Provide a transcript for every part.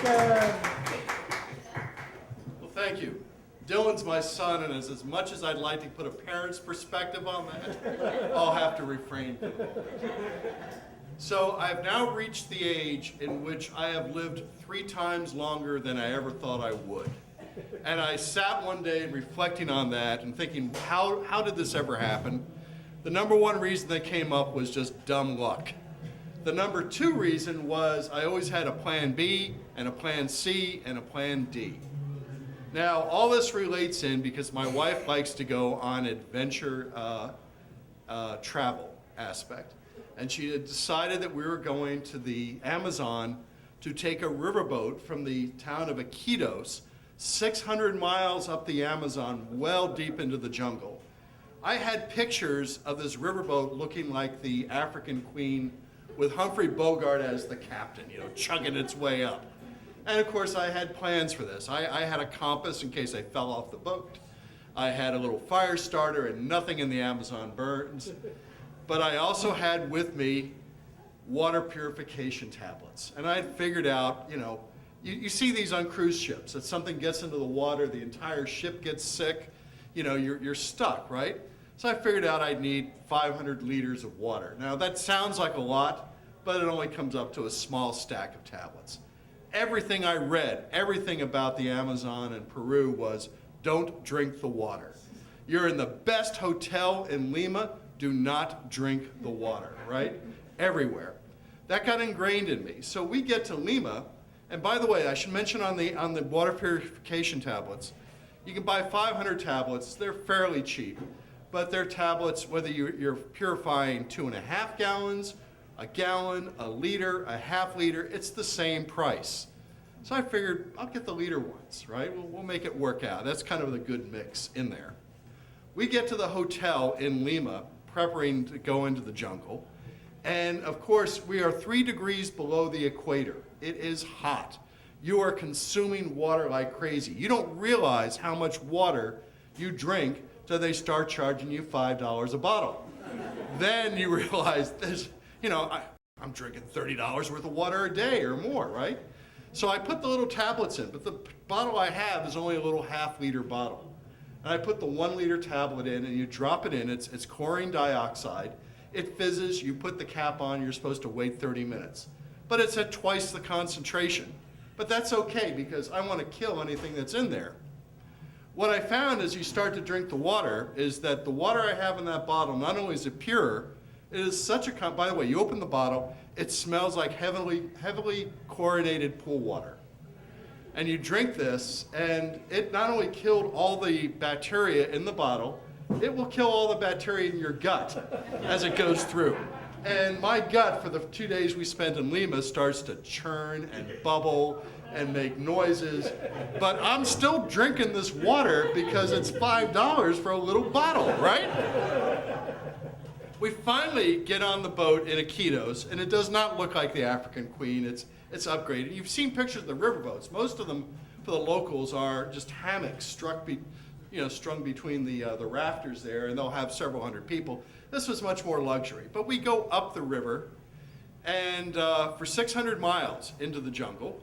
Well, thank you. Dylan's my son, and as much as I'd like to put a parent's perspective on that, I'll have to refrain from it. So I've now reached the age in which I have lived 3 times longer than I ever thought I would. And I sat one day reflecting on that and thinking, how did this ever happen? The number 1 reason that came up was just dumb luck. The number 2 reason was I always had a plan B and a plan C and a plan D. Now, all this relates in because my wife likes to go on adventure travel aspect. And she had decided that we were going to the Amazon to take a riverboat from the town of Iquitos, 600 miles up the Amazon, well deep into the jungle. I had pictures of this riverboat looking like the African Queen with Humphrey Bogart as the captain, chugging its way up. And of course, I had plans for this. I had a compass in case I fell off the boat. I had a little fire starter and nothing in the Amazon burns. But I also had with me water purification tablets. And I had figured out, you see these on cruise ships, that something gets into the water, the entire ship gets sick, you're stuck, right? So I figured out I'd need 500 liters of water. Now that sounds like a lot, but it only comes up to a small stack of tablets. Everything I read, everything about the Amazon and Peru was, don't drink the water. You're in the best hotel in Lima, do not drink the water, right? Everywhere. That got ingrained in me. So we get to Lima, and by the way, I should mention on the water purification tablets, you can buy 500 tablets. They're fairly cheap, but they're tablets whether you're purifying 2.5 gallons, a gallon, a liter, a half liter, it's the same price. So I figured I'll get the liter ones, right? We'll make it work out. That's kind of the good mix in there. We get to the hotel in Lima, preparing to go into the jungle. And of course, we are 3 degrees below the equator. It is hot. You are consuming water like crazy. You don't realize how much water you drink till they start charging you $5 a bottle. Then you realize this, I'm drinking $30 worth of water a day or more, right? So I put the little tablets in, but the bottle I have is only a little half-liter bottle. And I put the 1-liter tablet in, and you drop it in. It's chlorine dioxide. It fizzes. You put the cap on. You're supposed to wait 30 minutes. But it's at twice the concentration. But that's okay because I want to kill anything that's in there. What I found as you start to drink the water is that the water I have in that bottle, not only is it pure, it is such a, by the way, you open the bottle, it smells like heavily chlorinated pool water. And you drink this, and it not only killed all the bacteria in the bottle, it will kill all the bacteria in your gut as it goes through. And my gut, for the 2 days we spent in Lima, starts to churn and bubble and make noises. But I'm still drinking this water because it's $5 for a little bottle, right? We finally get on the boat in Iquitos, and it does not look like the African Queen. It's upgraded. You've seen pictures of the riverboats. Most of them, for the locals, are just hammocks strung between the rafters there, and they'll have several hundred people. This was much more luxury. But we go up the river, and for 600 miles into the jungle,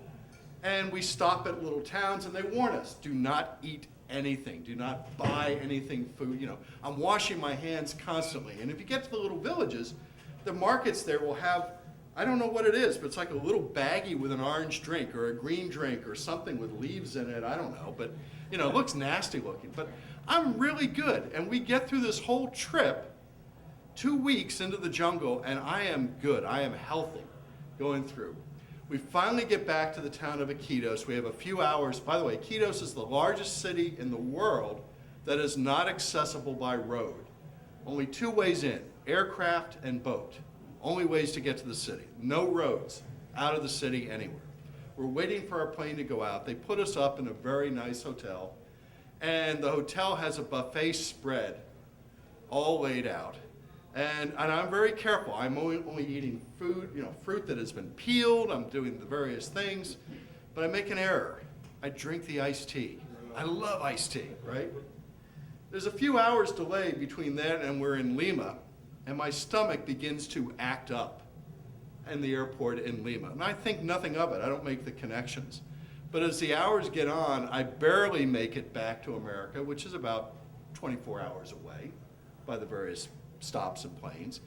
and we stop at little towns, and they warn us, do not eat anything. Do not buy anything food. I'm washing my hands constantly. And if you get to the little villages, the markets there will have, I don't know what it is, but it's like a little baggie with an orange drink or a green drink or something with leaves in it. I don't know, but it looks nasty looking. But I'm really good. And we get through this whole trip 2 weeks into the jungle, and I am good. I am healthy going through. We finally get back to the town of Iquitos. We have a few hours. By the way, Iquitos is the largest city in the world that is not accessible by road. Only 2 ways in, aircraft and boat. Only ways to get to the city. No roads out of the city anywhere. We're waiting for our plane to go out. They put us up in a very nice hotel, and the hotel has a buffet spread all laid out. And I'm very careful. I'm only eating food, fruit that has been peeled. I'm doing the various things, but I make an error. I drink the iced tea. I love iced tea, right? There's a few hours delay between then and we're in Lima, and my stomach begins to act up in the airport in Lima. And I think nothing of it. I don't make the connections. But as the hours get on, I barely make it back to America, which is about 24 hours away by the various stops and planes.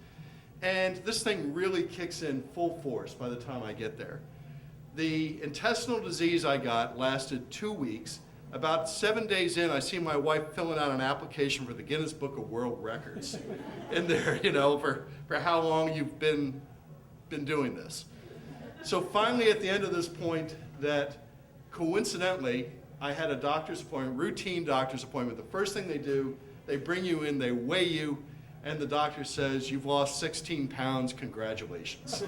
And this thing really kicks in full force by the time I get there. The intestinal disease I got lasted 2 weeks. About 7 days in, I see my wife filling out an application for the Guinness Book of World Records in there, for how long you've been doing this. So finally, at the end of this point, that coincidentally, I had a doctor's appointment, routine doctor's appointment. The first thing they do, they bring you in, they weigh you, and the doctor says, you've lost 16 pounds, congratulations.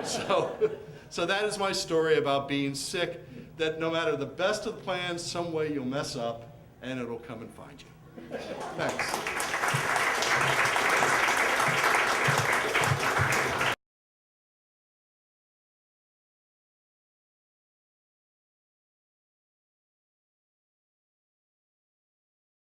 So that is my story about being sick, that no matter the best of the plans, some way you'll mess up, and it'll come and find you. Thanks.